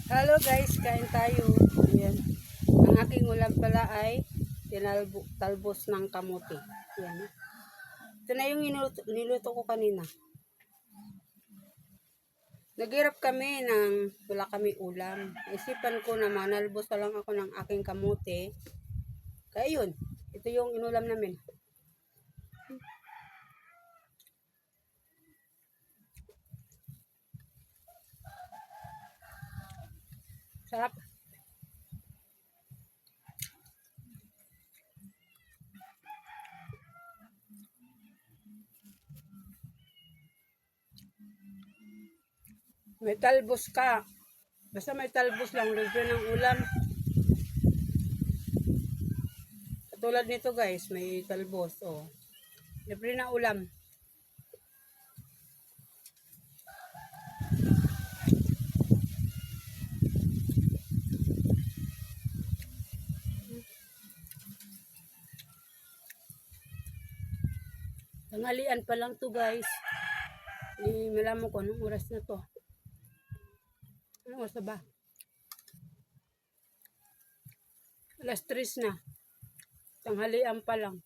Hello guys, kain tayo. Ayan. Ang aking ulam pala ay talbos ng kamote. Ayan. Ito na yung niluto ko kanina. Naghirap kami ng wala kami ulam. Isipan ko na manalbos na lang ako ng aking kamote. Kaya yun, ito yung inulam namin. Sarap. May talbos ka. Basta may talbos lang, libre ng ulam. Katulad nito guys, may talbos. Oh. Libre na ulam. Tanghalian pa lang to guys. Malaman ko anong oras na to. Anong oras na ba? Alas 3 na. Tanghalian pa lang.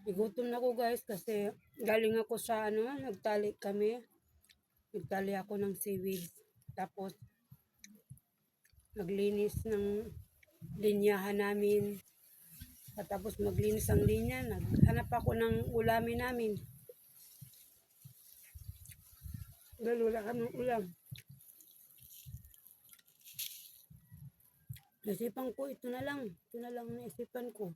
Igutom na ko guys kasi galing ako sa nagtali kami. Nagtali ako ng seaweed. Tapos naglinis ng linyahan namin. Tapos maglinis ang linya, naghanap ako ng ulamin namin. Dahil wala kaming ulam. Naisipan ko, ito na lang. Ito na lang naisipan ko.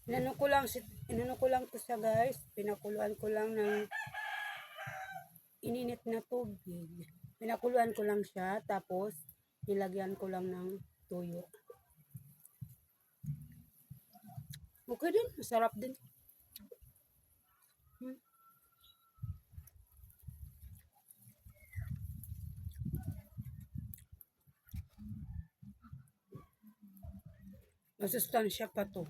Inano ko lang to siya guys. Pinakuluan ko lang ng ininit na tubig. Pinakuluan ko lang siya. Tapos nilagyan ko lang ng tuyo. Okay din. Masarap din. Masustansya pa to.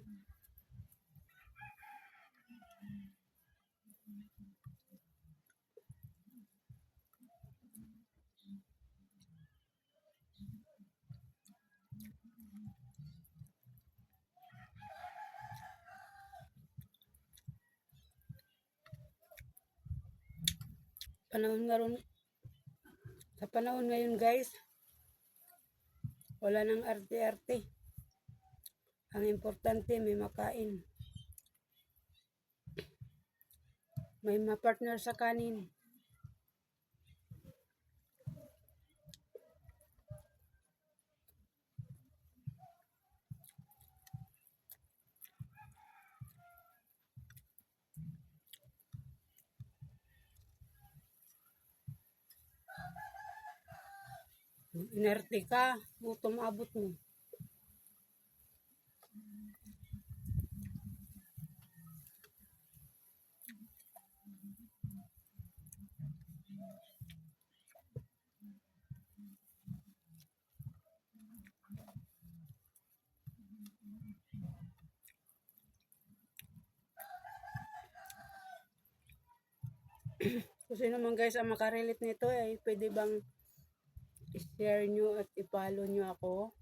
Sa panahon ngayon guys, wala nang arte-arte. Ang importante may makain. May ma-partner sa kanin. Inerte ka, gutom abot mo. Kasi naman guys, ang makarelate nito ay pwede bang i-share nyo at i-follow nyo ako?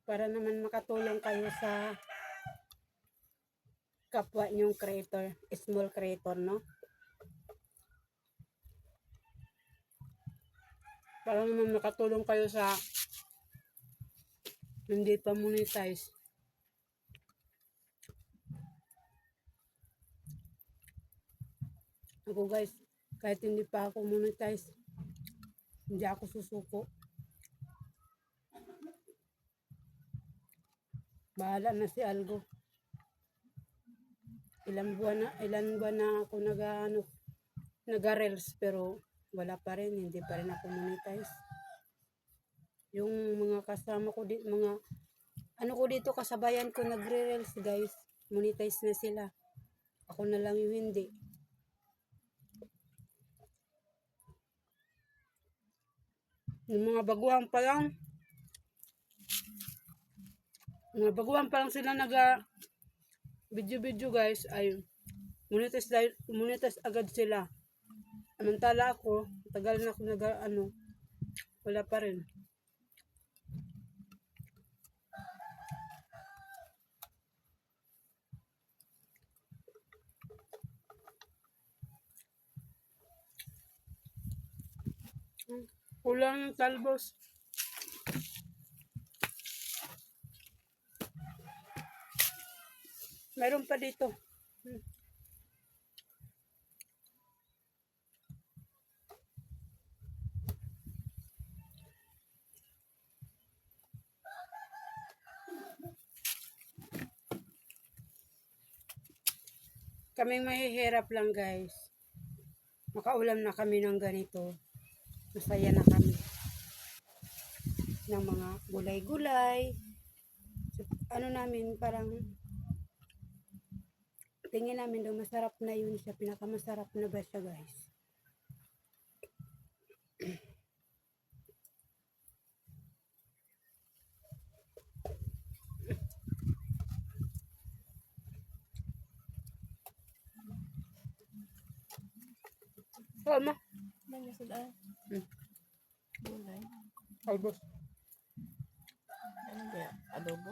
Para naman makatulong kayo sa kapwa nyong creator, small creator, no? Para naman makatulong kayo sa hindi pa monetize. Ako guys, kahit hindi pa ako monetize, hindi ako susuko. Bahala na si Algo. Ilan buwan na ako naga-reels pero wala pa rin, hindi pa rin ako monetize. Yung mga kasama ko mga ano ko dito, kasabayan ko nagre-reels guys, monetize na sila. Ako na lang yung hindi. Yung mga baguhan pa lang sila video guys, ay monetize agad sila. Samantala ako, tagal na ako wala pa rin. Kulang yung talbos. Meron pa dito. Kaming mahihirap lang guys. Makaulam na kami ng ganito. Masaya na kami. Ng mga gulay-gulay. Ano namin, parang tingin namin daw masarap na yun siya. Pinakamasarap na ba siya guys? Tama. Mga sila. Gulay. Talbos. Ano ba? Adobo?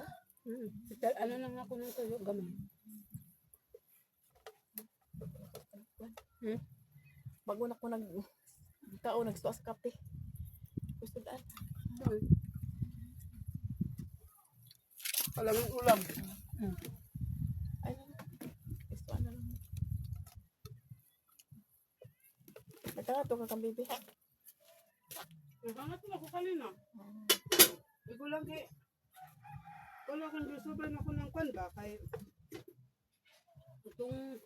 Ano lang ako ng tuyo, gamay. Bago na ko nagsuwa sa kape. Gusto daan. Alam yung ulam. Ay, gusto na lang. Nagkakato ka kang bibi. Naghangat ako kanina. Ikaw lang wala kang gusto ba na ako ng kwan ba? Kay itong